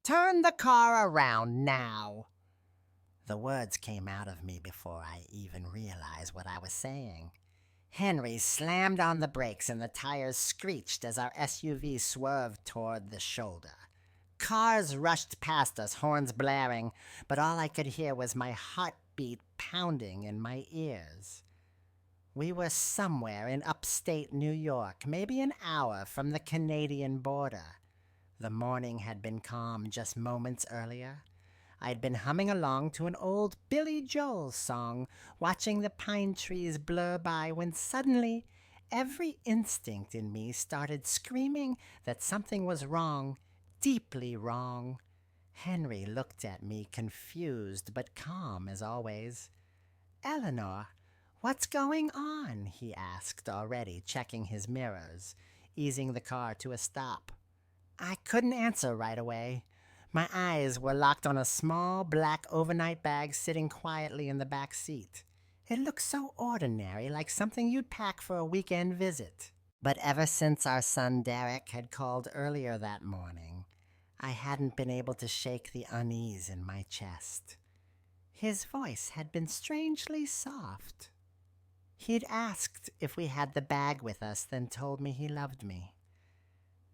Turn the car around now." The words came out of me before I even realized what I was saying. Henry slammed on the brakes and the tires screeched as our SUV swerved toward the shoulder. Cars rushed past us, horns blaring, but all I could hear was my heartbeat pounding in my ears. We were somewhere in upstate New York, maybe an hour from the Canadian border. The morning had been calm just moments earlier. I'd been humming along to an old Billy Joel song, watching the pine trees blur by, when suddenly every instinct in me started screaming that something was wrong, deeply wrong. Henry looked at me, confused but calm as always. "Eleanor, what's going on?" he asked, already checking his mirrors, easing the car to a stop. I couldn't answer right away. My eyes were locked on a small black overnight bag sitting quietly in the back seat. It looked so ordinary, like something you'd pack for a weekend visit. But ever since our son Derek had called earlier that morning, I hadn't been able to shake the unease in my chest. His voice had been strangely soft. He'd asked if we had the bag with us, then told me he loved me.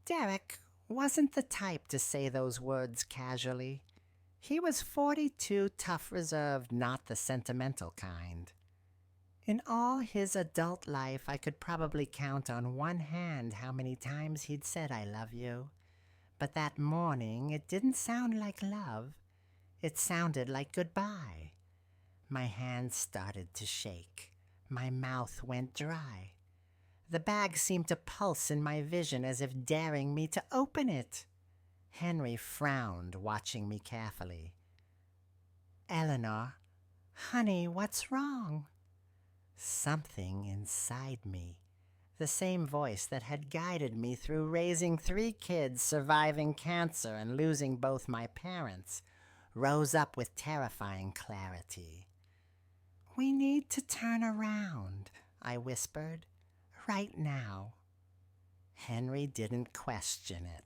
Derek wasn't the type to say those words casually. He was 42, tough, reserved, not the sentimental kind. In all his adult life, I could probably count on one hand how many times he'd said "I love you." But that morning, it didn't sound like love. It sounded like goodbye. My hands started to shake. My mouth went dry. The bag seemed to pulse in my vision as if daring me to open it. Henry frowned, watching me carefully. "Eleanor, honey, what's wrong?" Something inside me, the same voice that had guided me through raising 3 kids, surviving cancer, and losing both my parents, rose up with terrifying clarity. "We need to turn around," I whispered. "Right now." Henry didn't question it.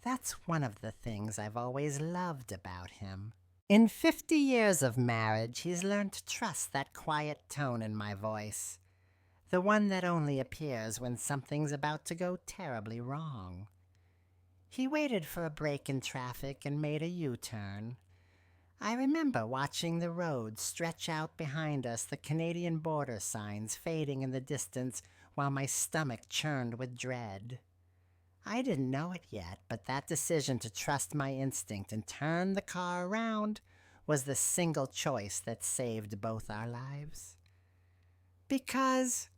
That's one of the things I've always loved about him. In 50 years of marriage, he's learned to trust that quiet tone in my voice, the one that only appears when something's about to go terribly wrong. He waited for a break in traffic and made a U-turn. I remember watching the road stretch out behind us, the Canadian border signs fading in the distance, while my stomach churned with dread. I didn't know it yet, but that decision to trust my instinct and turn the car around was the single choice that saved both our lives. Because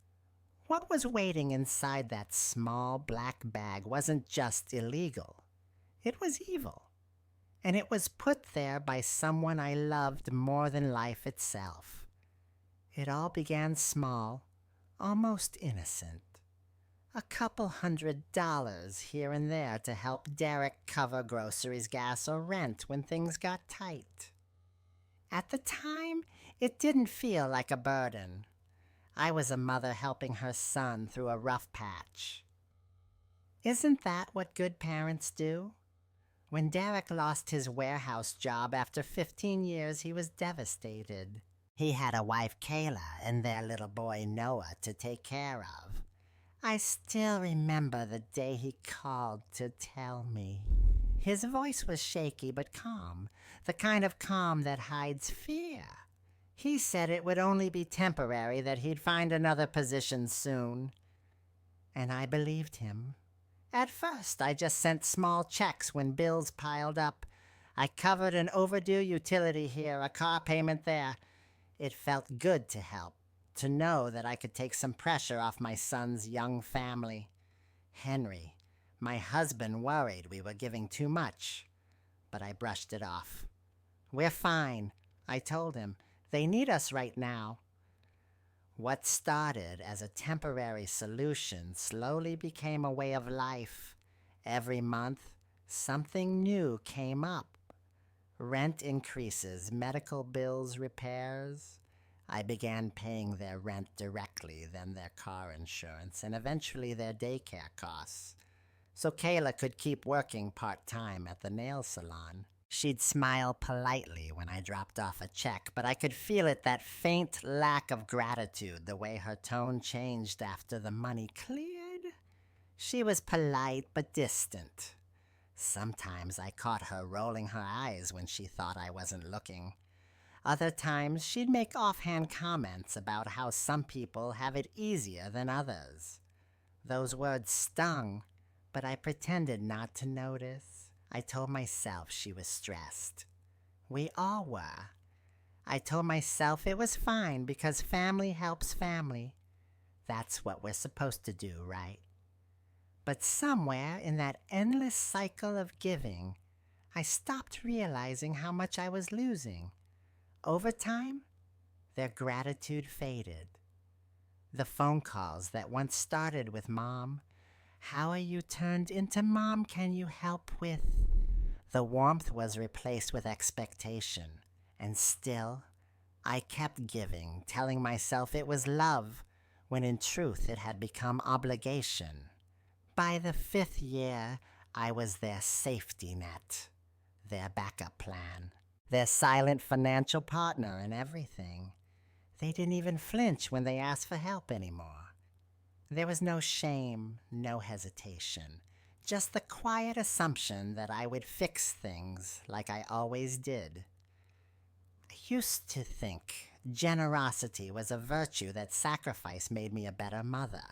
what was waiting inside that small black bag wasn't just illegal. It was evil. And it was put there by someone I loved more than life itself. It all began small, almost innocent. A couple $100 here and there to help Derek cover groceries, gas, or rent when things got tight. At the time, it didn't feel like a burden. I was a mother helping her son through a rough patch. Isn't that what good parents do? When Derek lost his warehouse job after 15 years, he was devastated. He had a wife, Kayla, and their little boy, Noah, to take care of. I still remember the day he called to tell me. His voice was shaky but calm, the kind of calm that hides fear. He said it would only be temporary, that he'd find another position soon. And I believed him. At first, I just sent small checks when bills piled up. I covered an overdue utility here, a car payment there. It felt good to help, to know that I could take some pressure off my son's young family. Henry, my husband, worried we were giving too much, but I brushed it off. "We're fine," I told him. "They need us right now." What started as a temporary solution slowly became a way of life. Every month, something new came up. Rent increases, medical bills, repairs. I began paying their rent directly, then their car insurance, and eventually their daycare costs. so Kayla could keep working part-time at the nail salon. She'd smile politely when I dropped off a check, but I could feel it, that faint lack of gratitude, the way her tone changed after the money cleared. She was polite but distant. Sometimes I caught her rolling her eyes when she thought I wasn't looking. Other times she'd make offhand comments about how some people have it easier than others. Those words stung, but I pretended not to notice. I told myself she was stressed. We all were. I told myself it was fine because family helps family. That's what we're supposed to do, right? But somewhere in that endless cycle of giving, I stopped realizing how much I was losing. Over time, their gratitude faded. The phone calls that once started with "Mom, how are you?" turned into "Mom, can you help with?" The warmth was replaced with expectation, and still, I kept giving, telling myself it was love, when in truth it had become obligation. By the 5th year, I was their safety net, their backup plan, their silent financial partner in everything. They didn't even flinch when they asked for help anymore. There was no shame, no hesitation, just the quiet assumption that I would fix things like I always did. I used to think generosity was a virtue that sacrifice made me a better mother.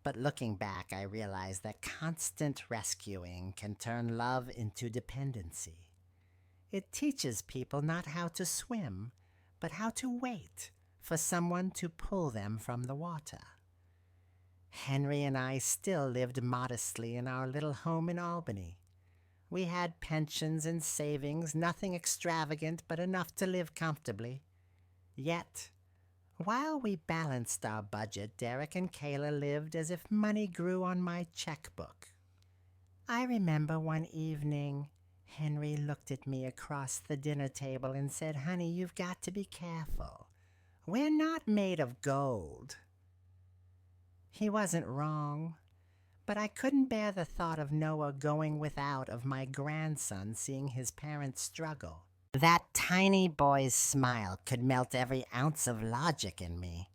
But looking back, I realized that constant rescuing can turn love into dependency. It teaches people not how to swim, but how to wait for someone to pull them from the water. Henry and I still lived modestly in our little home in Albany. We had pensions and savings, nothing extravagant, but enough to live comfortably. Yet, while we balanced our budget, Derek and Kayla lived as if money grew on my checkbook. I remember one evening, Henry looked at me across the dinner table and said, "Honey, you've got to be careful. We're not made of gold." He wasn't wrong, but I couldn't bear the thought of Noah going without, of my grandson seeing his parents struggle. That tiny boy's smile could melt every ounce of logic in me.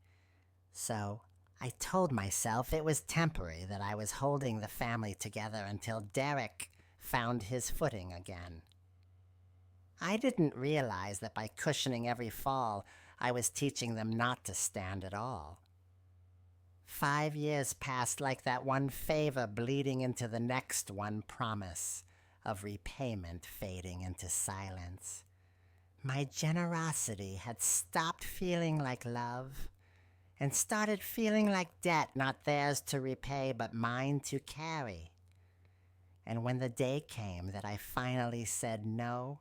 So I told myself it was temporary, that I was holding the family together until Derek found his footing again. I didn't realize that by cushioning every fall, I was teaching them not to stand at all. 5 years passed like that one favor bleeding into the next one promise of repayment fading into silence. My generosity had stopped feeling like love and started feeling like debt, not theirs to repay, but mine to carry. And when the day came that I finally said no,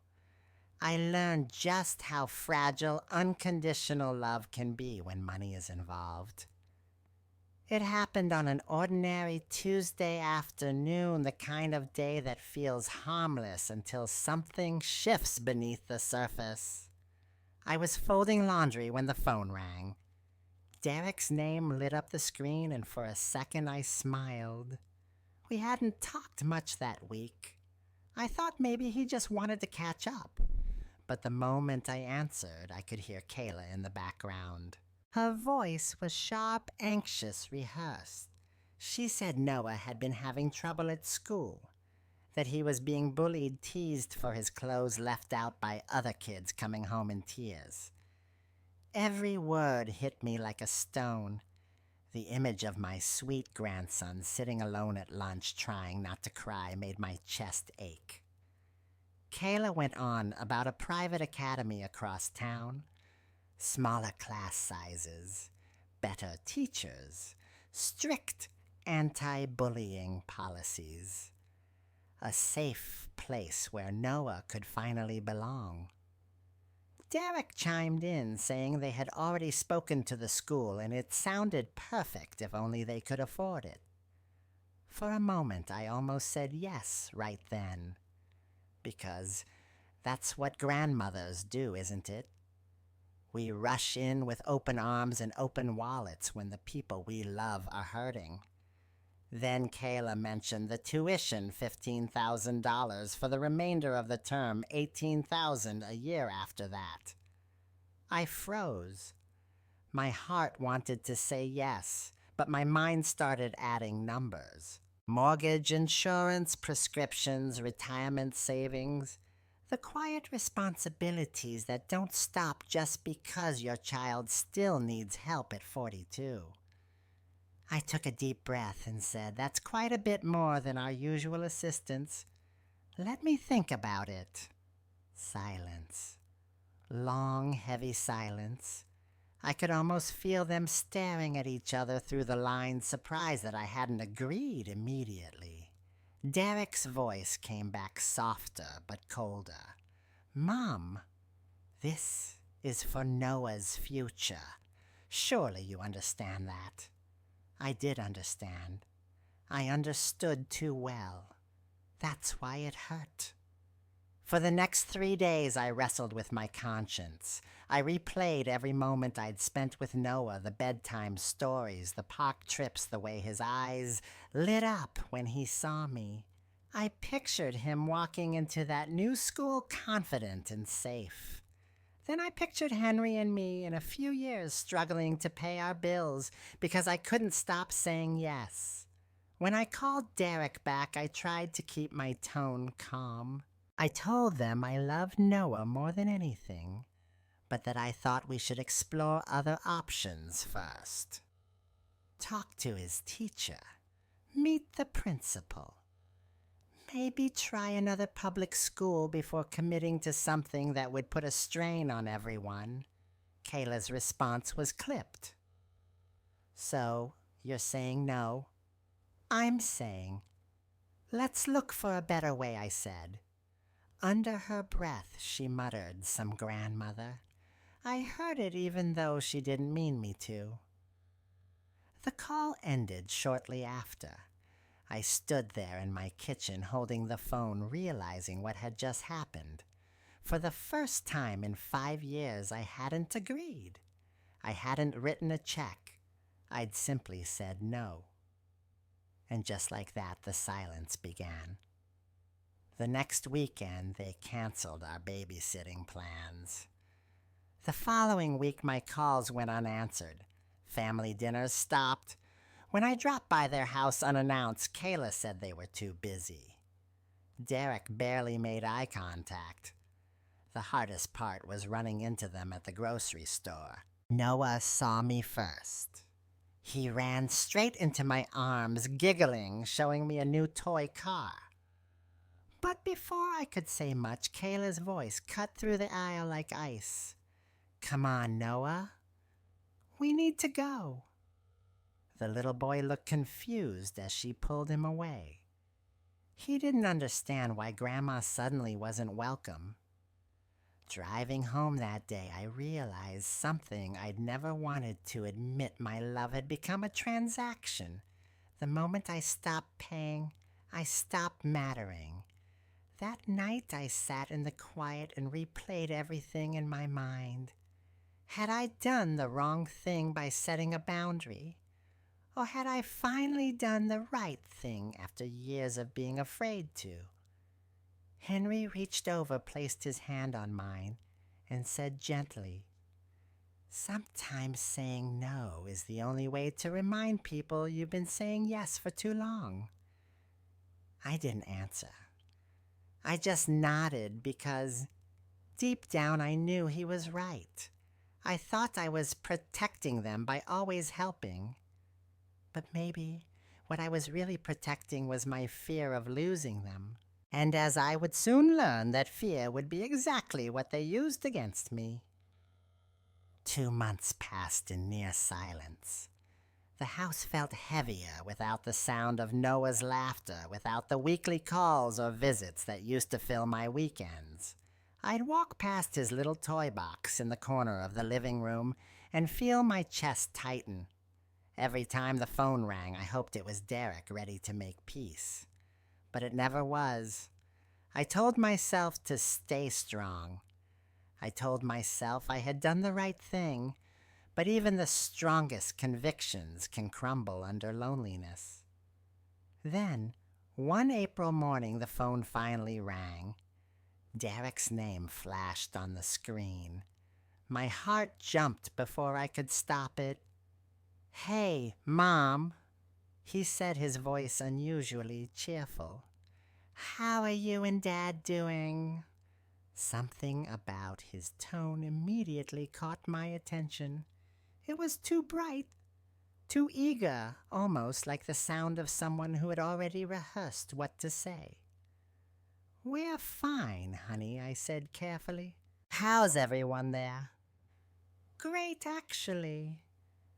I learned just how fragile unconditional love can be when money is involved. It happened on an ordinary Tuesday afternoon, the kind of day that feels harmless until something shifts beneath the surface. I was folding laundry when the phone rang. Derek's name lit up the screen, and for a second I smiled. We hadn't talked much that week. I thought maybe he just wanted to catch up. But the moment I answered, I could hear Kayla in the background. Her voice was sharp, anxious, rehearsed. She said Noah had been having trouble at school, that he was being bullied, teased for his clothes left out by other kids coming home in tears. Every word hit me like a stone. The image of my sweet grandson sitting alone at lunch trying not to cry made my chest ache. Kayla went on about a private academy across town, smaller class sizes, better teachers, strict anti-bullying policies, a safe place where Noah could finally belong. Derek chimed in, saying they had already spoken to the school and it sounded perfect if only they could afford it. For a moment I almost said yes right then, because that's what grandmothers do, isn't it? We rush in with open arms and open wallets when the people we love are hurting. Then Kayla mentioned the tuition, $15,000 for the remainder of the term, $18,000 a year after that. I froze. My heart wanted to say yes, but my mind started adding numbers. Mortgage, insurance, prescriptions, retirement savings. The quiet responsibilities that don't stop just because your child still needs help at 42. I took a deep breath and said, "That's quite a bit more than our usual assistance. Let me think about it." Silence. Long, heavy silence. I could almost feel them staring at each other through the lines, surprised that I hadn't agreed immediately. Derek's voice came back softer but colder. "Mom, this is for Noah's future. Surely you understand that." I did understand. I understood too well. That's why it hurt. For the next 3 days, I wrestled with my conscience. I replayed every moment I'd spent with Noah, the bedtime stories, the park trips, the way his eyes lit up when he saw me. I pictured him walking into that new school confident and safe. Then I pictured Henry and me in a few years struggling to pay our bills because I couldn't stop saying yes. When I called Derek back, I tried to keep my tone calm. I told them I loved Noah more than anything, but that I thought we should explore other options first. Talk to his teacher. Meet the principal. Maybe try another public school before committing to something that would put a strain on everyone. Kayla's response was clipped. "So, you're saying no?" "I'm saying." "Let's look for a better way," I said. Under her breath, she muttered, "Some grandmother." I heard it even though she didn't mean me to. The call ended shortly after. I stood there in my kitchen holding the phone, realizing what had just happened. For the first time in 5 years, I hadn't agreed. I hadn't written a check. I'd simply said no. And just like that, the silence began. The next weekend, they canceled our babysitting plans. The following week, my calls went unanswered. Family dinners stopped. When I dropped by their house unannounced, Kayla said they were too busy. Derek barely made eye contact. The hardest part was running into them at the grocery store. Noah saw me first. He ran straight into my arms, giggling, showing me a new toy car. But before I could say much, Kayla's voice cut through the aisle like ice. "Come on, Noah. We need to go." The little boy looked confused as she pulled him away. He didn't understand why Grandma suddenly wasn't welcome. Driving home that day, I realized something I'd never wanted to admit. My love had become a transaction. The moment I stopped paying, I stopped mattering. That night, I sat in the quiet and replayed everything in my mind. Had I done the wrong thing by setting a boundary? Or had I finally done the right thing after years of being afraid to? Henry reached over, placed his hand on mine, and said gently, "Sometimes saying no is the only way to remind people you've been saying yes for too long." I didn't answer. I just nodded because deep down I knew he was right. I thought I was protecting them by always helping. But maybe what I was really protecting was my fear of losing them. And as I would soon learn, that fear would be exactly what they used against me. 2 months passed in near silence. The house felt heavier without the sound of Noah's laughter, without the weekly calls or visits that used to fill my weekends. I'd walk past his little toy box in the corner of the living room and feel my chest tighten. Every time the phone rang, I hoped it was Derek ready to make peace. But it never was. I told myself to stay strong. I told myself I had done the right thing, but even the strongest convictions can crumble under loneliness. Then, one April morning, the phone finally rang. Derek's name flashed on the screen. My heart jumped before I could stop it. "Hey, Mom," he said, his voice unusually cheerful. "How are you and Dad doing?" Something about his tone immediately caught my attention. It was too bright, too eager, almost like the sound of someone who had already rehearsed what to say. "We're fine, honey," I said carefully. "How's everyone there?" "Great, actually.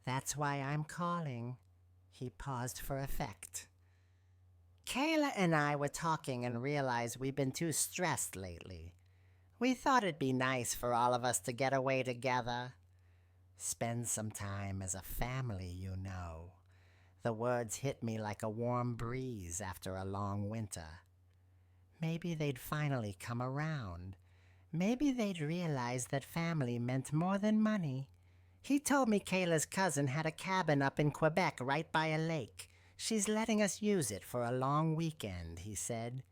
That's why I'm calling." He paused for effect. "Kayla and I were talking and realized we've been too stressed lately. We thought it'd be nice for all of us to get away together. Spend some time as a family, you know." The words hit me like a warm breeze after a long winter. Maybe they'd finally come around. Maybe they'd realize that family meant more than money. He told me Kayla's cousin had a cabin up in Quebec right by a lake. "She's letting us use it for a long weekend," he said.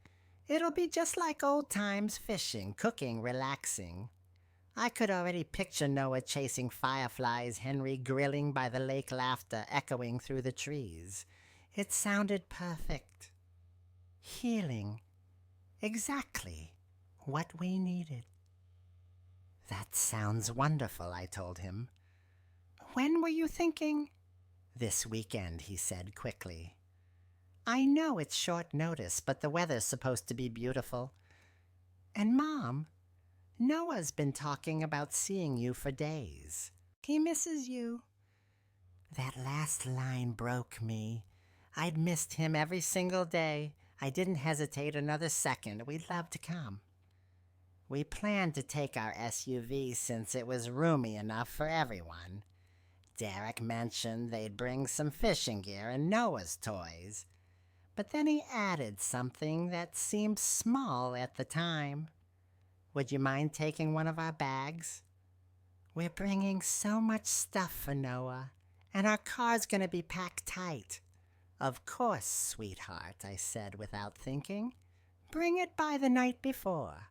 "It'll be just like old times, fishing, cooking, relaxing." I could already picture Noah chasing fireflies, Henry grilling by the lake, laughter echoing through the trees. It sounded perfect. Healing. Exactly what we needed. "That sounds wonderful," I told him. "When were you thinking?" "This weekend," he said quickly. "I know it's short notice, but the weather's supposed to be beautiful. And Mom, Noah's been talking about seeing you for days. He misses you." That last line broke me. I'd missed him every single day. I didn't hesitate another second. We'd love to come. We planned to take our SUV since it was roomy enough for everyone. Derek mentioned they'd bring some fishing gear and Noah's toys. But then he added something that seemed small at the time. "Would you mind taking one of our bags? We're bringing so much stuff for Noah, and our car's gonna be packed tight." "Of course, sweetheart," I said without thinking. "Bring it by the night before."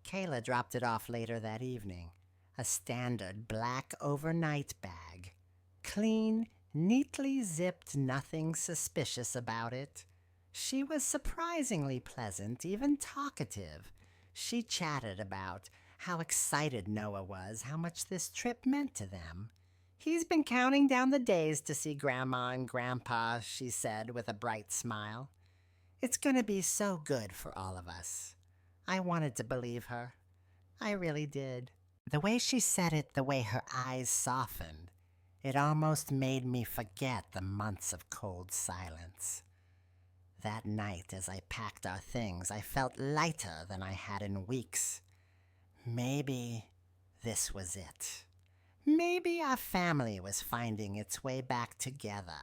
Kayla dropped it off later that evening. A standard black overnight bag. Clean, neatly zipped, nothing suspicious about it. She was surprisingly pleasant, even talkative. She chatted about how excited Noah was, how much this trip meant to them. "He's been counting down the days to see Grandma and Grandpa," she said with a bright smile. "It's going to be so good for all of us." I wanted to believe her. I really did. The way she said it, the way her eyes softened, it almost made me forget the months of cold silence. That night, as I packed our things, I felt lighter than I had in weeks. Maybe this was it. Maybe our family was finding its way back together.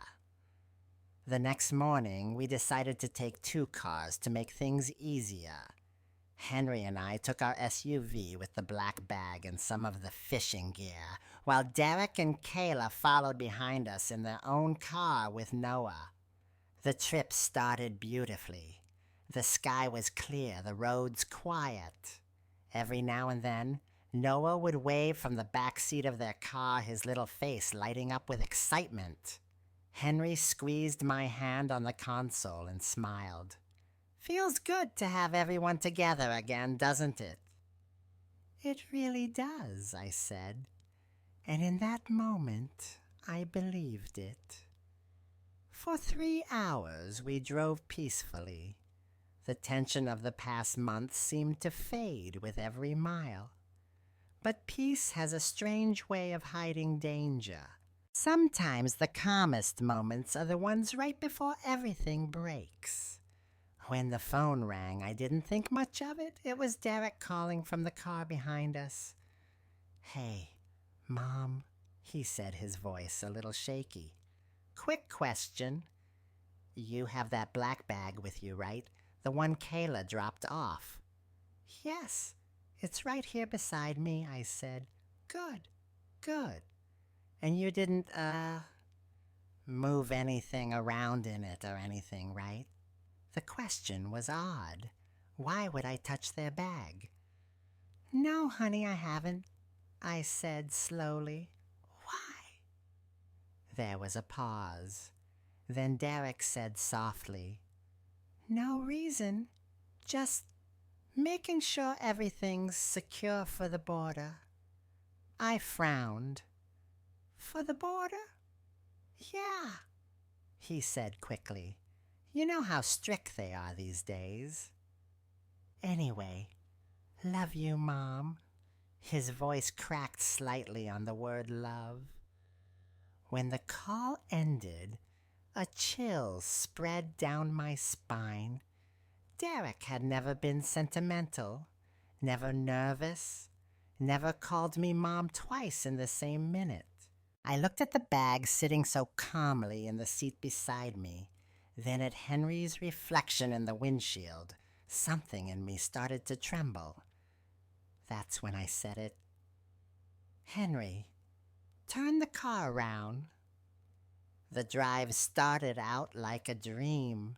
The next morning, we decided to take 2 cars to make things easier. Henry and I took our SUV with the black bag and some of the fishing gear, while Derek and Kayla followed behind us in their own car with Noah. The trip started beautifully. The sky was clear, the roads quiet. Every now and then, Noah would wave from the back seat of their car, his little face lighting up with excitement. Henry squeezed my hand on the console and smiled. "Feels good to have everyone together again, doesn't it?" "It really does," I said. And in that moment, I believed it. For 3 hours, we drove peacefully. The tension of the past month seemed to fade with every mile. But peace has a strange way of hiding danger. Sometimes the calmest moments are the ones right before everything breaks. When the phone rang, I didn't think much of it. It was Derek calling from the car behind us. "Hey, Mom," he said, his voice a little shaky. "Quick question. You have that black bag with you, right? The one Kayla dropped off." "Yes, it's right here beside me," I said. "Good, good. And you didn't, move anything around in it or anything, right?" The question was odd. Why would I touch their bag? "No, honey, I haven't," I said slowly. "Why?" There was a pause. Then Derek said softly, "No reason. Just making sure everything's secure for the border." I frowned. "For the border?" "Yeah," he said quickly. "You know how strict they are these days." "Anyway, love you, Mom." His voice cracked slightly on the word love. When the call ended, a chill spread down my spine. Derek had never been sentimental, never nervous, never called me Mom twice in the same minute. I looked at the bag sitting so calmly in the seat beside me, then at Henry's reflection in the windshield. Something in me started to tremble. That's when I said it. "Henry, turn the car around." The drive started out like a dream.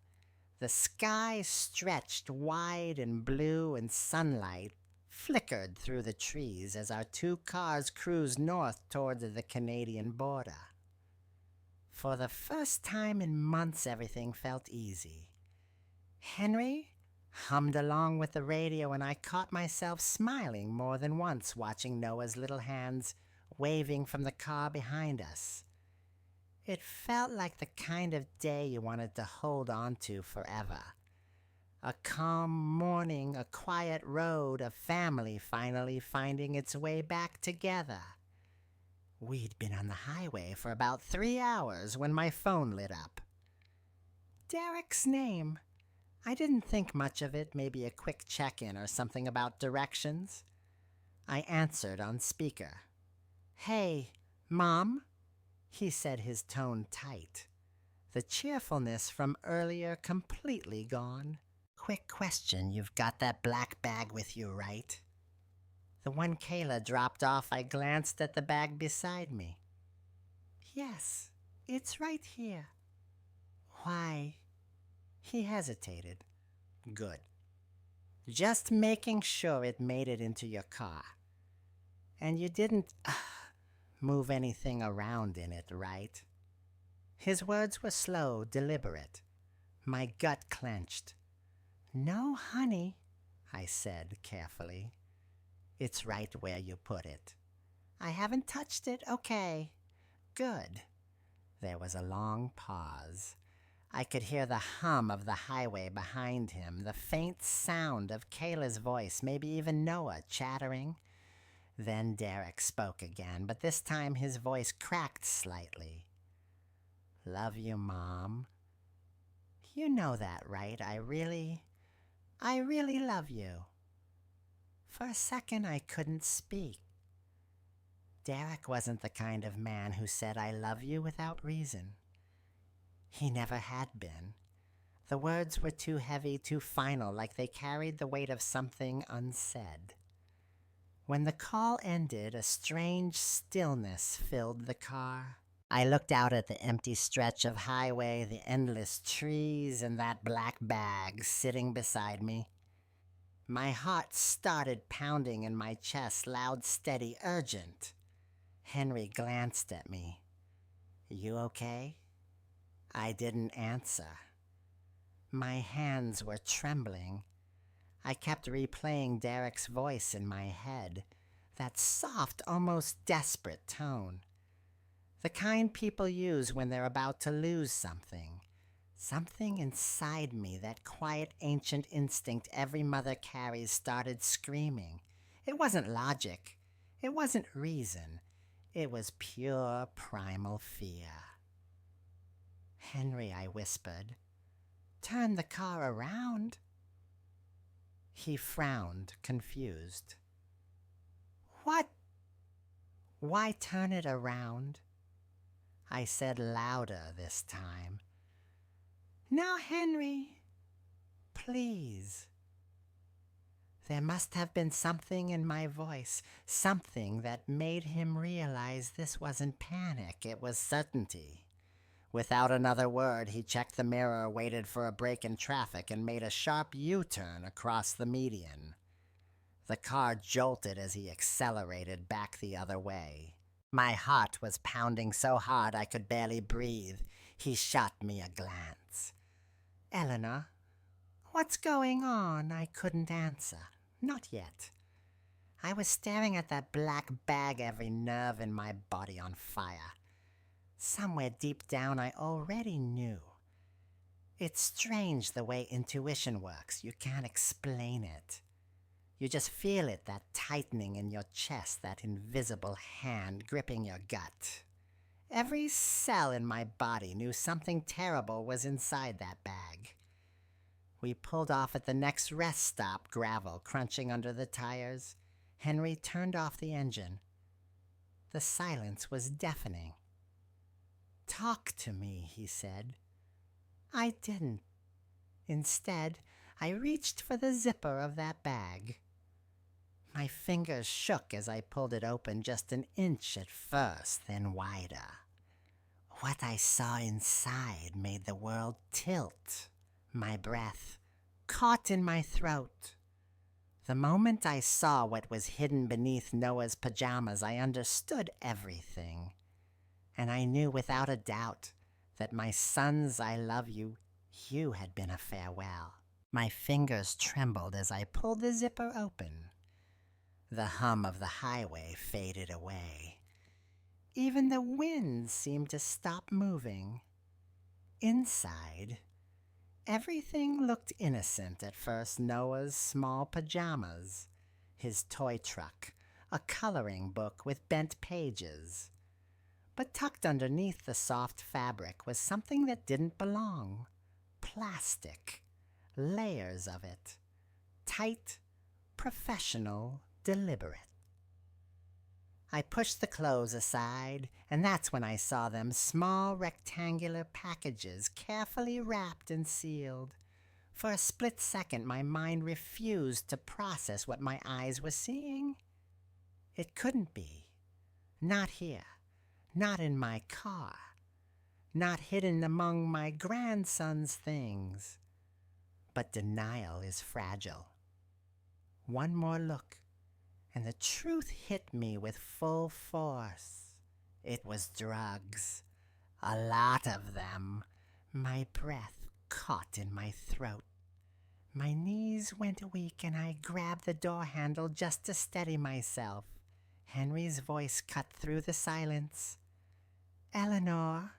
The sky stretched wide and blue, and sunlight flickered through the trees as our two cars cruised north toward the Canadian border. For the first time in months, everything felt easy. Henry hummed along with the radio, and I caught myself smiling more than once watching Noah's little hands waving from the car behind us. It felt like the kind of day you wanted to hold on to forever. A calm morning, a quiet road, a family finally finding its way back together. We'd been on the highway for about 3 hours when my phone lit up. Derek's name. I didn't think much of it, maybe a quick check-in or something about directions. I answered on speaker. "Hey, Mom?" He said, his tone tight. The cheerfulness from earlier completely gone. "Quick question, you've got that black bag with you, right?" The one Kayla dropped off, I glanced at the bag beside me. "Yes, it's right here." "Why?" He hesitated. "Good. Just making sure it made it into your car. And you didn't move anything around in it, right?" His words were slow, deliberate. My gut clenched. "No, honey," I said carefully. "It's right where you put it." "I haven't touched it. Okay. Good." There was a long pause. I could hear the hum of the highway behind him, the faint sound of Kayla's voice, maybe even Noah chattering. Then Derek spoke again, but this time his voice cracked slightly. "Love you, Mom. You know that, right? I really love you." For a second, I couldn't speak. Derek wasn't the kind of man who said "I love you" without reason. He never had been. The words were too heavy, too final, like they carried the weight of something unsaid. When the call ended, a strange stillness filled the car. I looked out at the empty stretch of highway, the endless trees, and that black bag sitting beside me. My heart started pounding in my chest, loud, steady, urgent. Henry glanced at me. "You okay?" I didn't answer. My hands were trembling. I kept replaying Derek's voice in my head, that soft, almost desperate tone. The kind people use when they're about to lose something. Something inside me, that quiet ancient instinct every mother carries, started screaming. It wasn't logic. It wasn't reason. It was pure primal fear. "Henry," I whispered, "turn the car around." He frowned, confused. "What? Why turn it around?" I said louder this time. "Now, Henry, please." There must have been something in my voice, something that made him realize this wasn't panic, it was certainty. Without another word, he checked the mirror, waited for a break in traffic, and made a sharp U-turn across the median. The car jolted as he accelerated back the other way. My heart was pounding so hard I could barely breathe. He shot me a glance. "Eleanor, what's going on?" I couldn't answer. Not yet. I was staring at that black bag, every nerve in my body on fire. Somewhere deep down I already knew. It's strange the way intuition works. You can't explain it. You just feel it, that tightening in your chest, that invisible hand gripping your gut. Every cell in my body knew something terrible was inside that bag. We pulled off at the next rest stop, gravel crunching under the tires. Henry turned off the engine. The silence was deafening. "Talk to me," he said. I didn't. Instead, I reached for the zipper of that bag. My fingers shook as I pulled it open, just an inch at first, then wider. What I saw inside made the world tilt. My breath caught in my throat. The moment I saw what was hidden beneath Noah's pajamas, I understood everything. And I knew without a doubt that my son's "I love you" had been a farewell. My fingers trembled as I pulled the zipper open. The hum of the highway faded away. Even the wind seemed to stop moving. Inside, everything looked innocent at first. Noah's small pajamas, his toy truck, a coloring book with bent pages. But tucked underneath the soft fabric was something that didn't belong. Plastic. Layers of it. Tight, professional, deliberate. I pushed the clothes aside, and that's when I saw them, small rectangular packages carefully wrapped and sealed. For a split second, my mind refused to process what my eyes were seeing. It couldn't be. Not here. Not in my car. Not hidden among my grandson's things. But denial is fragile. One more look, and the truth hit me with full force. It was drugs. A lot of them. My breath caught in my throat. My knees went weak, and I grabbed the door handle just to steady myself. Henry's voice cut through the silence. "Eleanor,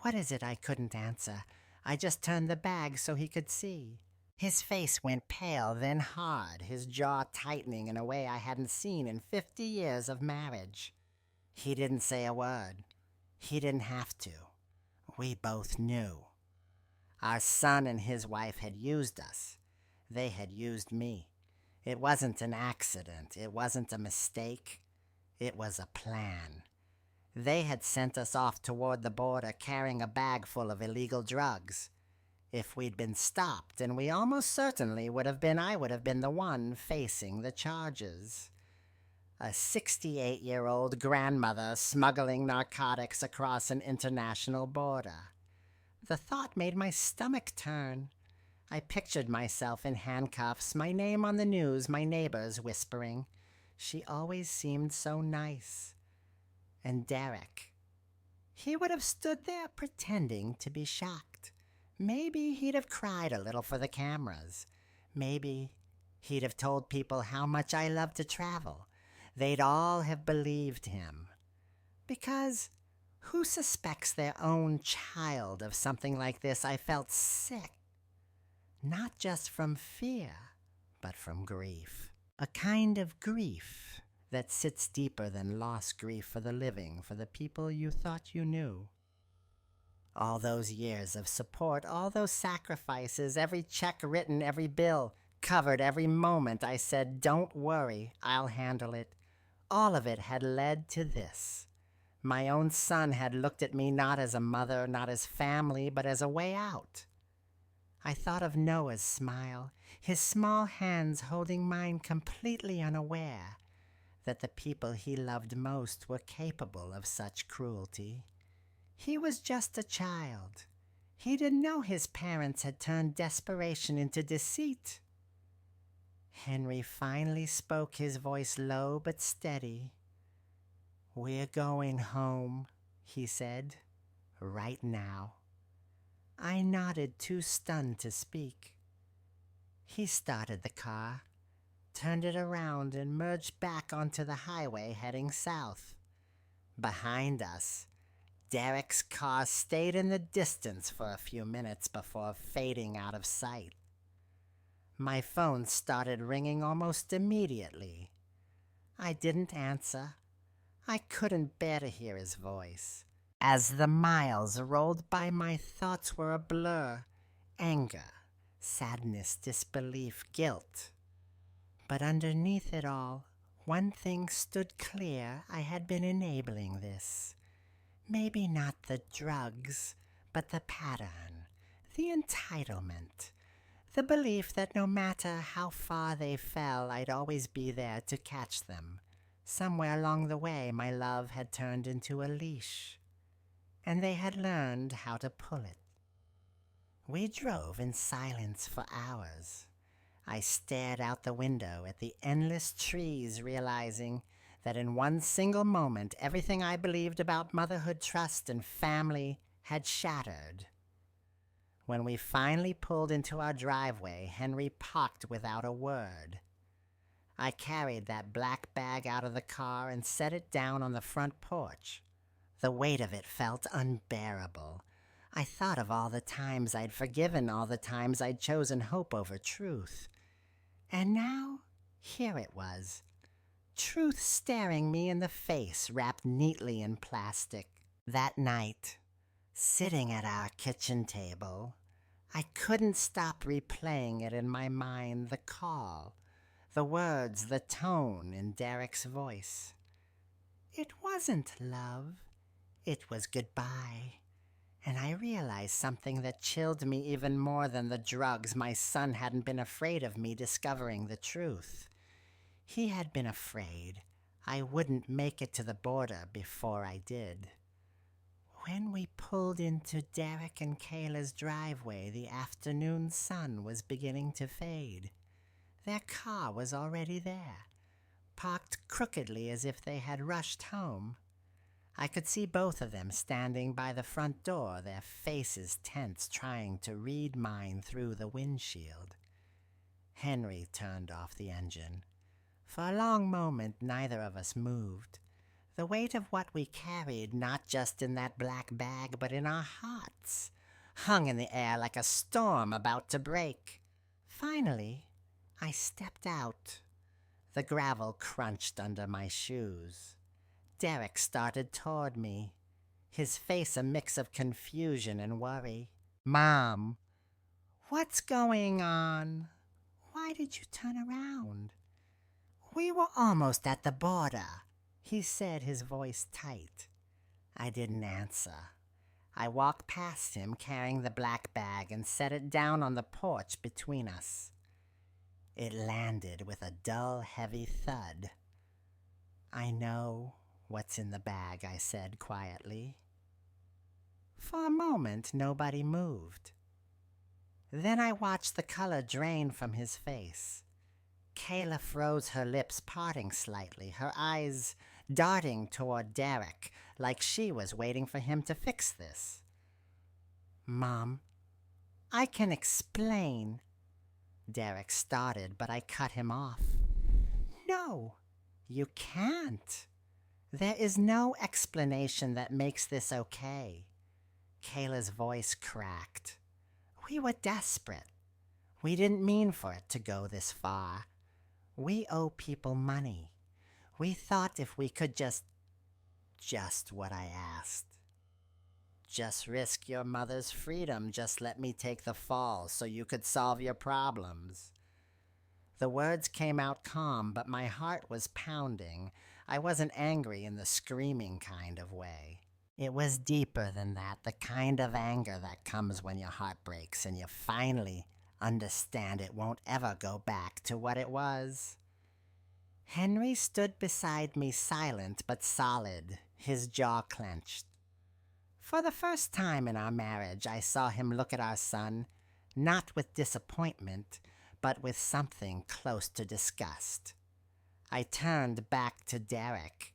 what is it?" I couldn't answer. I just turned the bag so he could see. His face went pale, then hard, his jaw tightening in a way I hadn't seen in 50 years of marriage. He didn't say a word. He didn't have to. We both knew. Our son and his wife had used us. They had used me. It wasn't an accident. It wasn't a mistake. It was a plan. They had sent us off toward the border carrying a bag full of illegal drugs. If we'd been stopped, and we almost certainly would have been, I would have been the one facing the charges. A 68-year-old grandmother smuggling narcotics across an international border. The thought made my stomach turn. I pictured myself in handcuffs, my name on the news, my neighbors whispering. She always seemed so nice. And Derek. He would have stood there pretending to be shocked. Maybe he'd have cried a little for the cameras. Maybe he'd have told people how much I love to travel. They'd all have believed him. Because who suspects their own child of something like this? I felt sick. Not just from fear, but from grief. A kind of grief that sits deeper than lost grief for the living, for the people you thought you knew. All those years of support, all those sacrifices, every check written, every bill covered, every moment I said, "Don't worry, I'll handle it." All of it had led to this. My own son had looked at me not as a mother, not as family, but as a way out. I thought of Noah's smile, his small hands holding mine, completely unaware that the people he loved most were capable of such cruelty. He was just a child. He didn't know his parents had turned desperation into deceit. Henry finally spoke, his voice low but steady. "We're going home," he said, "right now." I nodded, too stunned to speak. He started the car, turned it around, and merged back onto the highway heading south. Behind us, Derek's car stayed in the distance for a few minutes before fading out of sight. My phone started ringing almost immediately. I didn't answer. I couldn't bear to hear his voice. As the miles rolled by, my thoughts were a blur. Anger, sadness, disbelief, guilt. But underneath it all, one thing stood clear: I had been enabling this. Maybe not the drugs, but the pattern, the entitlement, the belief that no matter how far they fell, I'd always be there to catch them. Somewhere along the way, my love had turned into a leash, and they had learned how to pull it. We drove in silence for hours. I stared out the window at the endless trees, realizing that in one single moment, everything I believed about motherhood, trust, and family had shattered. When we finally pulled into our driveway, Henry parked without a word. I carried that black bag out of the car and set it down on the front porch. The weight of it felt unbearable. I thought of all the times I'd forgiven, all the times I'd chosen hope over truth. And now, here it was. Truth staring me in the face, wrapped neatly in plastic. That night, sitting at our kitchen table, I couldn't stop replaying it in my mind, the call, the words, the tone in Derek's voice. It wasn't love. It was goodbye. And I realized something that chilled me even more than the drugs. My son hadn't been afraid of me discovering the truth. He had been afraid I wouldn't make it to the border before I did. When we pulled into Derek and Kayla's driveway, the afternoon sun was beginning to fade. Their car was already there, parked crookedly as if they had rushed home. I could see both of them standing by the front door, their faces tense, trying to read mine through the windshield. Henry turned off the engine. For a long moment, neither of us moved. The weight of what we carried, not just in that black bag, but in our hearts, hung in the air like a storm about to break. Finally, I stepped out. The gravel crunched under my shoes. Derek started toward me, his face a mix of confusion and worry. "Mom, what's going on? Why did you turn around?" "We were almost at the border," he said, his voice tight. I didn't answer. I walked past him, carrying the black bag, and set it down on the porch between us. It landed with a dull, heavy thud. "I know what's in the bag," I said quietly. For a moment, nobody moved. Then I watched the color drain from his face. Kayla froze, her lips parting slightly, her eyes darting toward Derek, like she was waiting for him to fix this. "Mom, I can explain," Derek started, but I cut him off. "No, you can't. There is no explanation that makes this okay." Kayla's voice cracked. "We were desperate. We didn't mean for it to go this far. We owe people money. We thought if we could just what I asked. Just risk your mother's freedom. Just let me take the fall so you could solve your problems." The words came out calm, but my heart was pounding. I wasn't angry in the screaming kind of way. It was deeper than that, the kind of anger that comes when your heart breaks and you finally understand it won't ever go back to what it was. Henry stood beside me, silent but solid, his jaw clenched. For the first time in our marriage, I saw him look at our son, not with disappointment, but with something close to disgust. I turned back to Derek.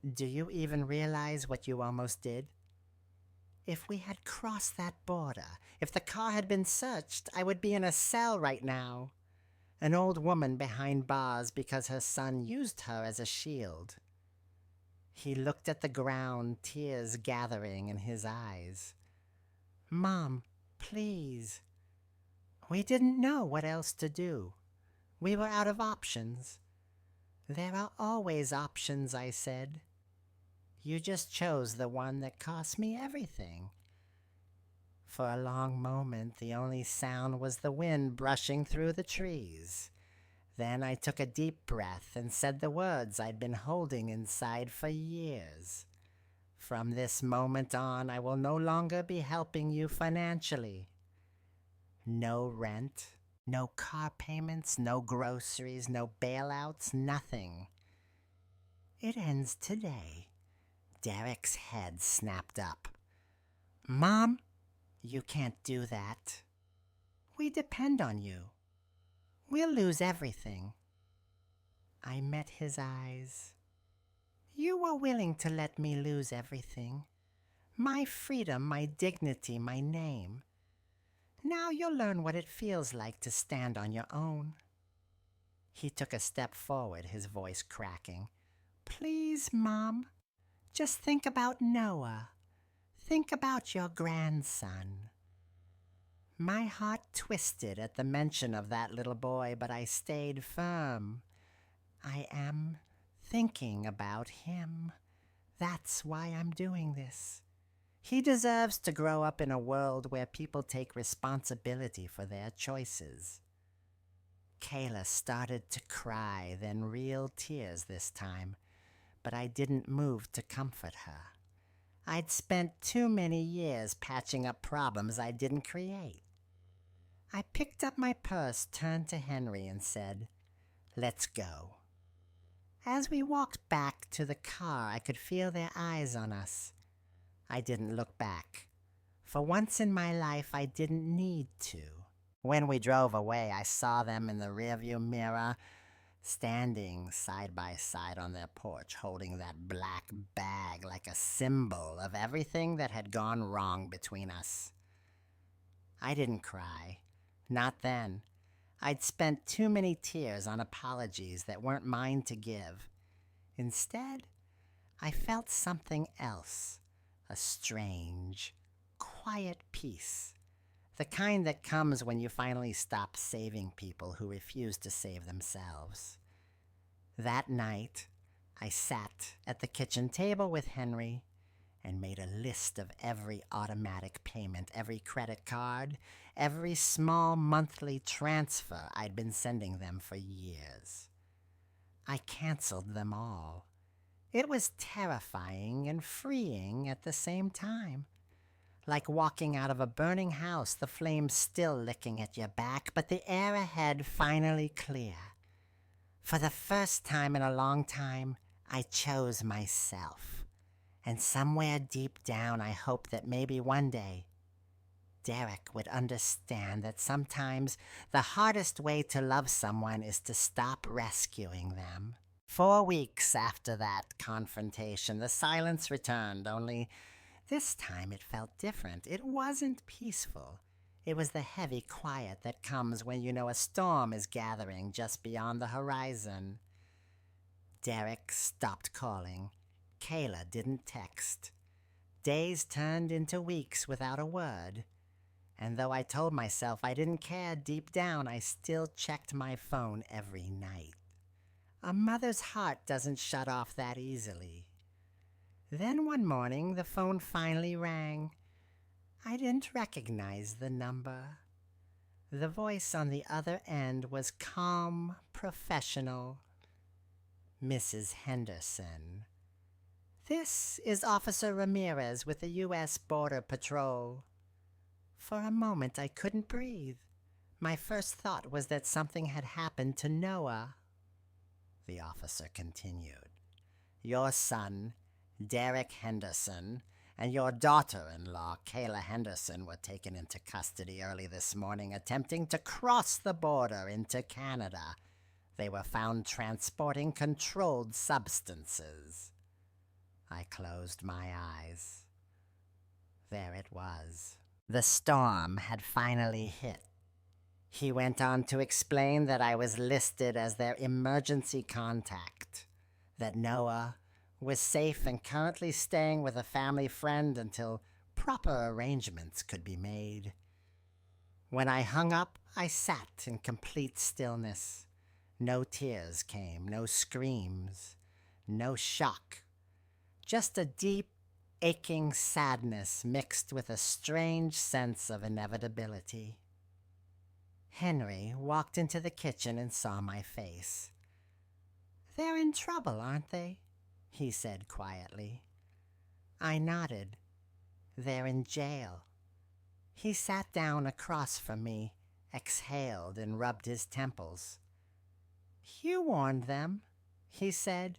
Do you even realize what you almost did? If we had crossed that border, if the car had been searched, I would be in a cell right now. An old woman behind bars because her son used her as a shield. He looked at the ground, tears gathering in his eyes. Mom, please. We didn't know what else to do. We were out of options. There are always options, I said. You just chose the one that cost me everything. For a long moment, the only sound was the wind brushing through the trees. Then I took a deep breath and said the words I'd been holding inside for years. From this moment on, I will no longer be helping you financially. No rent, no car payments, no groceries, no bailouts, nothing. It ends today. Derek's head snapped up. Mom, you can't do that. We depend on you. We'll lose everything. I met his eyes. You were willing to let me lose everything. My freedom, my dignity, my name. Now you'll learn what it feels like to stand on your own. He took a step forward, his voice cracking. Please, Mom, just think about Noah. Think about your grandson. My heart twisted at the mention of that little boy, but I stayed firm. I am thinking about him. That's why I'm doing this. He deserves to grow up in a world where people take responsibility for their choices. Kayla started to cry, then real tears this time, but I didn't move to comfort her. I'd spent too many years patching up problems I didn't create. I picked up my purse, turned to Henry, and said, "Let's go." As we walked back to the car, I could feel their eyes on us. I didn't look back. For once in my life, I didn't need to. When we drove away, I saw them in the rearview mirror, standing side by side on their porch, holding that black bag like a symbol of everything that had gone wrong between us. I didn't cry. Not then. I'd spent too many tears on apologies that weren't mine to give. Instead, I felt something else. A strange, quiet peace. The kind that comes when you finally stop saving people who refuse to save themselves. That night, I sat at the kitchen table with Henry and made a list of every automatic payment, every credit card, every small monthly transfer I'd been sending them for years. I canceled them all. It was terrifying and freeing at the same time. Like walking out of a burning house, the flames still licking at your back, but the air ahead finally clear. For the first time in a long time, I chose myself. And somewhere deep down, I hoped that maybe one day, Derek would understand that sometimes the hardest way to love someone is to stop rescuing them. 4 weeks after that confrontation, the silence returned, only this time it felt different. It wasn't peaceful. It was the heavy quiet that comes when you know a storm is gathering just beyond the horizon. Derek stopped calling. Kayla didn't text. Days turned into weeks without a word. And though I told myself I didn't care deep down, I still checked my phone every night. A mother's heart doesn't shut off that easily. Then one morning, the phone finally rang. I didn't recognize the number. The voice on the other end was calm, professional. Mrs. Henderson. This is Officer Ramirez with the U.S. Border Patrol. For a moment, I couldn't breathe. My first thought was that something had happened to Noah. The officer continued. Your son, Derek Henderson, and your daughter-in-law, Kayla Henderson, were taken into custody early this morning attempting to cross the border into Canada. They were found transporting controlled substances. I closed my eyes. There it was. The storm had finally hit. He went on to explain that I was listed as their emergency contact, that Noah was safe and currently staying with a family friend until proper arrangements could be made. When I hung up, I sat in complete stillness. No tears came, no screams, no shock. Just a deep, aching sadness mixed with a strange sense of inevitability. Henry walked into the kitchen and saw my face. "They're in trouble, aren't they?" he said quietly. I nodded. "They're in jail." He sat down across from me, exhaled, and rubbed his temples. "You warned them," he said.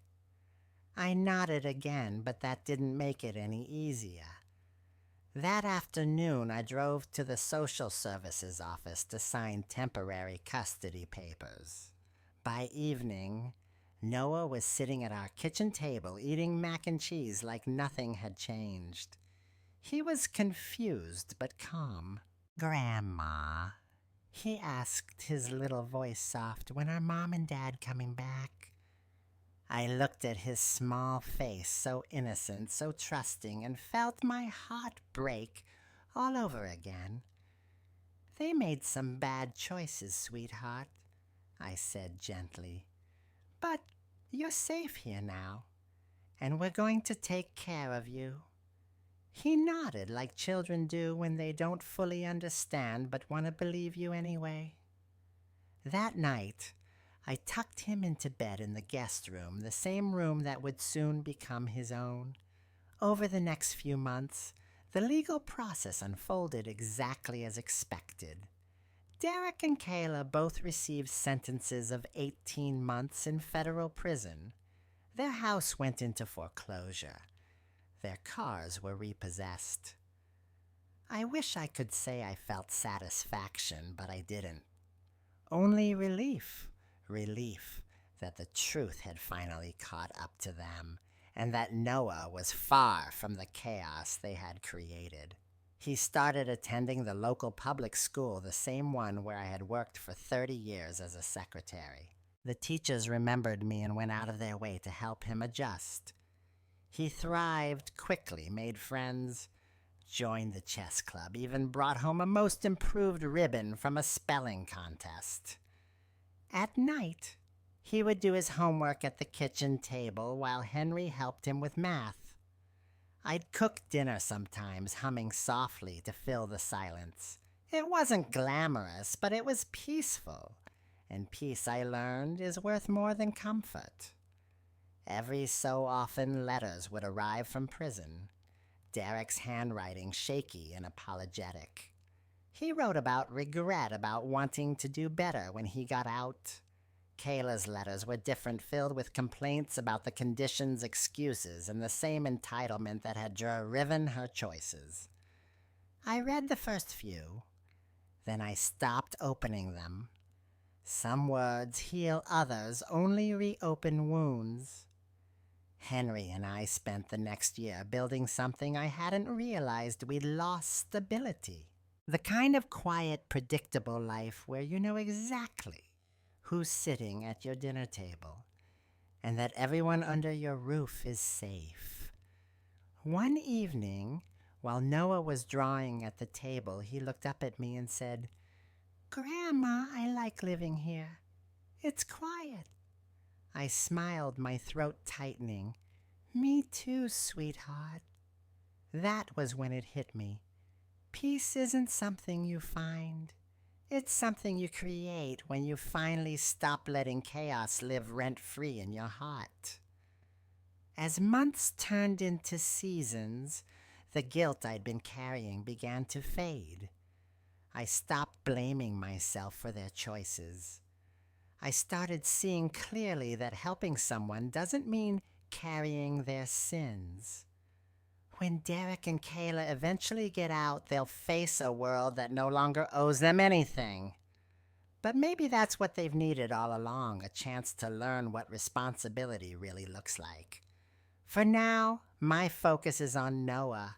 I nodded again, but that didn't make it any easier. That afternoon, I drove to the social services office to sign temporary custody papers. By evening, Noah was sitting at our kitchen table eating mac and cheese like nothing had changed. He was confused but calm. "Grandma," he asked, his little voice soft, "when are Mom and Dad coming back?" I looked at his small face, so innocent, so trusting, and felt my heart break all over again. "They made some bad choices, sweetheart," I said gently. "But you're safe here now, and we're going to take care of you." He nodded like children do when they don't fully understand but want to believe you anyway. That night, I tucked him into bed in the guest room, the same room that would soon become his own. Over the next few months, the legal process unfolded exactly as expected. Derek and Kayla both received sentences of 18 months in federal prison. Their house went into foreclosure. Their cars were repossessed. I wish I could say I felt satisfaction, but I didn't. Only relief that the truth had finally caught up to them, and that Noah was far from the chaos they had created. He started attending the local public school, the same one where I had worked for 30 years as a secretary. The teachers remembered me and went out of their way to help him adjust. He thrived quickly, made friends, joined the chess club, even brought home a most improved ribbon from a spelling contest. At night, he would do his homework at the kitchen table while Henry helped him with math. I'd cook dinner sometimes, humming softly to fill the silence. It wasn't glamorous, but it was peaceful, and peace, I learned, is worth more than comfort. Every so often, letters would arrive from prison, Derek's handwriting shaky and apologetic. He wrote about regret, about wanting to do better when he got out. Kayla's letters were different, filled with complaints about the conditions, excuses, and the same entitlement that had driven her choices. I read the first few, then I stopped opening them. Some words heal others, only reopen wounds. Henry and I spent the next year building something I hadn't realized we'd lost: stability. The kind of quiet, predictable life where you know exactly who's sitting at your dinner table and that everyone under your roof is safe. One evening, while Noah was drawing at the table, he looked up at me and said, "Grandma, I like living here. It's quiet." I smiled, my throat tightening. "Me too, sweetheart." That was when it hit me. Peace isn't something you find. It's something you create when you finally stop letting chaos live rent-free in your heart. As months turned into seasons, the guilt I'd been carrying began to fade. I stopped blaming myself for their choices. I started seeing clearly that helping someone doesn't mean carrying their sins. When Derek and Kayla eventually get out, they'll face a world that no longer owes them anything. But maybe that's what they've needed all along, a chance to learn what responsibility really looks like. For now, my focus is on Noah,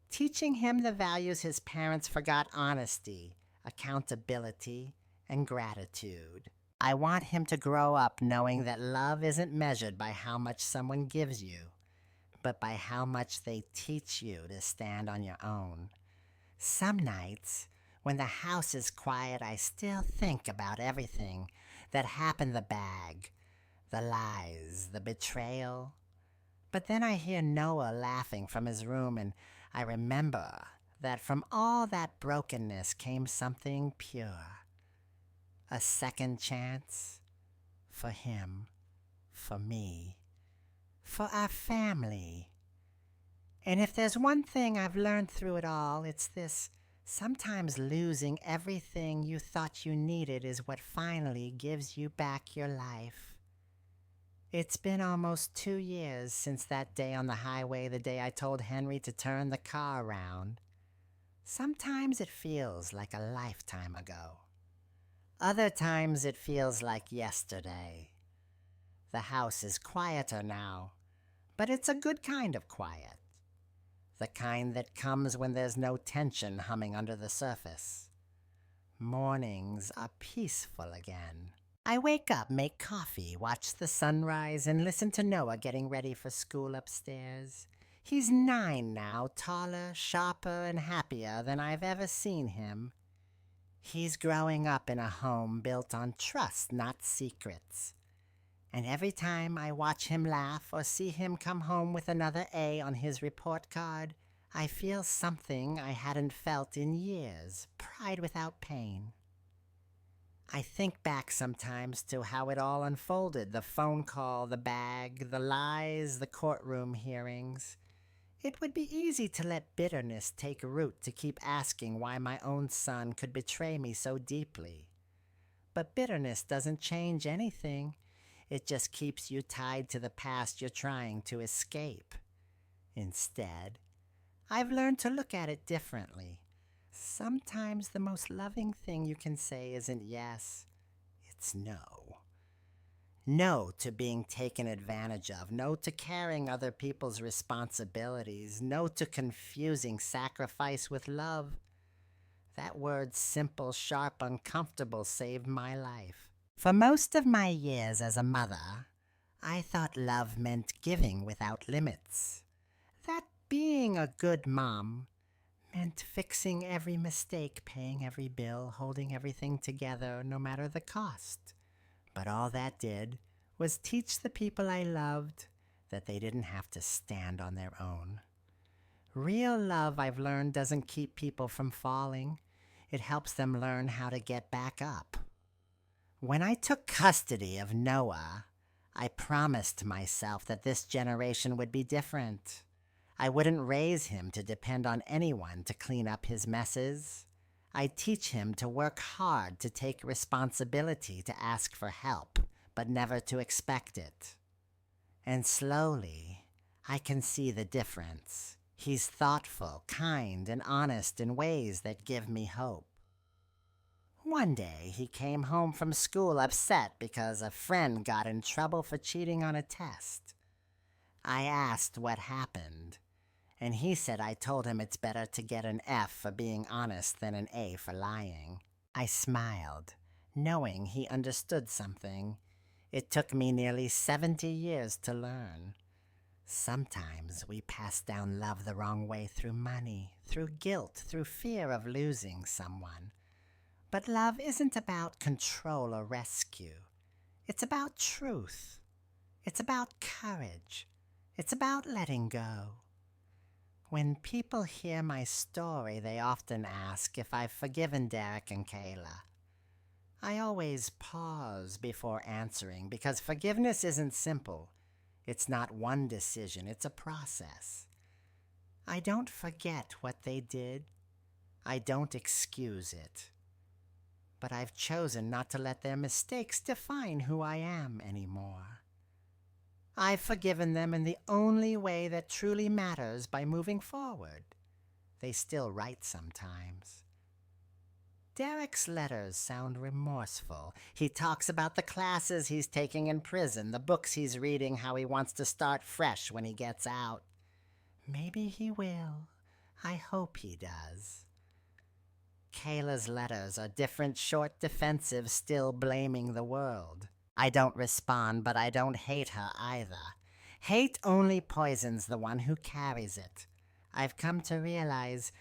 teaching him the values his parents forgot: honesty, accountability, and gratitude. I want him to grow up knowing that love isn't measured by how much someone gives you, but by how much they teach you to stand on your own. Some nights, when the house is quiet, I still think about everything that happened: the bag, the lies, the betrayal. But then I hear Noah laughing from his room, and I remember that from all that brokenness came something pure. A second chance for him, for me, for our family. And if there's one thing I've learned through it all, it's this: sometimes losing everything you thought you needed is what finally gives you back your life. It's been almost 2 years since that day on the highway, the day I told Henry to turn the car around. Sometimes it feels like a lifetime ago. Other times it feels like yesterday. The house is quieter now, but it's a good kind of quiet. The kind that comes when there's no tension humming under the surface. Mornings are peaceful again. I wake up, make coffee, watch the sunrise, and listen to Noah getting ready for school upstairs. He's 9 now, taller, sharper, and happier than I've ever seen him. He's growing up in a home built on trust, not secrets. And every time I watch him laugh or see him come home with another A on his report card, I feel something I hadn't felt in years: pride without pain. I think back sometimes to how it all unfolded: the phone call, the bag, the lies, the courtroom hearings. It would be easy to let bitterness take root, to keep asking why my own son could betray me so deeply. But bitterness doesn't change anything. It just keeps you tied to the past you're trying to escape. Instead, I've learned to look at it differently. Sometimes the most loving thing you can say isn't yes, it's no. No to being taken advantage of. No to carrying other people's responsibilities. No to confusing sacrifice with love. That word, simple, sharp, uncomfortable, saved my life. For most of my years as a mother, I thought love meant giving without limits. That being a good mom meant fixing every mistake, paying every bill, holding everything together, no matter the cost. But all that did was teach the people I loved that they didn't have to stand on their own. Real love, I've learned, doesn't keep people from falling. It helps them learn how to get back up. When I took custody of Noah, I promised myself that this generation would be different. I wouldn't raise him to depend on anyone to clean up his messes. I'd teach him to work hard, to take responsibility, to ask for help, but never to expect it. And slowly, I can see the difference. He's thoughtful, kind, and honest in ways that give me hope. One day, he came home from school upset because a friend got in trouble for cheating on a test. I asked what happened, and he said I told him it's better to get an F for being honest than an A for lying. I smiled, knowing he understood something. It took me nearly 70 years to learn. Sometimes we pass down love the wrong way, through money, through guilt, through fear of losing someone. But love isn't about control or rescue. It's about truth. It's about courage. It's about letting go. When people hear my story, they often ask if I've forgiven Derek and Kayla. I always pause before answering, because forgiveness isn't simple. It's not one decision, it's a process. I don't forget what they did. I don't excuse it. But I've chosen not to let their mistakes define who I am anymore. I've forgiven them in the only way that truly matters by moving forward. They still write sometimes. Derek's letters sound remorseful. He talks about the classes he's taking in prison, the books he's reading, how he wants to start fresh when he gets out. Maybe he will. I hope he does. Kayla's letters are different, short, defensive, still blaming the world. I don't respond, but I don't hate her either. Hate only poisons the one who carries it. I've come to realize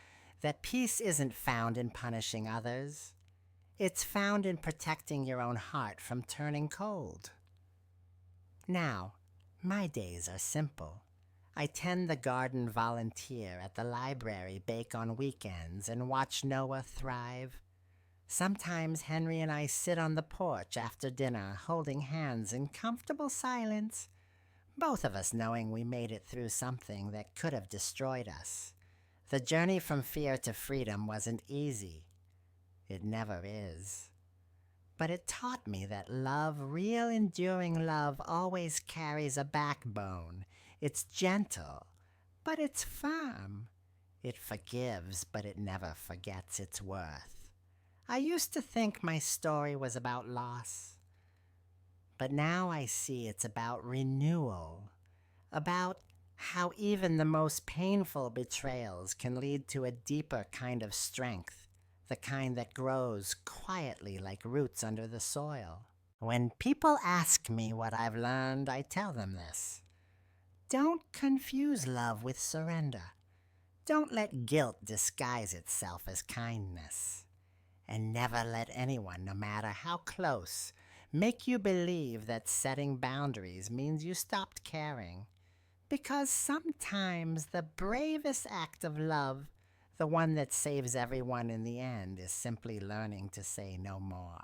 that peace isn't found in punishing others. It's found in protecting your own heart from turning cold. Now, my days are simple. I tend the garden, volunteer at the library, bake on weekends, and watch Noah thrive. Sometimes Henry and I sit on the porch after dinner, holding hands in comfortable silence, both of us knowing we made it through something that could have destroyed us. The journey from fear to freedom wasn't easy. It never is. But it taught me that love, real enduring love, always carries a backbone. It's gentle, but it's firm. It forgives, but it never forgets its worth. I used to think my story was about loss, but now I see it's about renewal, about how even the most painful betrayals can lead to a deeper kind of strength, the kind that grows quietly like roots under the soil. When people ask me what I've learned, I tell them this. Don't confuse love with surrender. Don't let guilt disguise itself as kindness. And never let anyone, no matter how close, make you believe that setting boundaries means you stopped caring. Because sometimes the bravest act of love, the one that saves everyone in the end, is simply learning to say no more.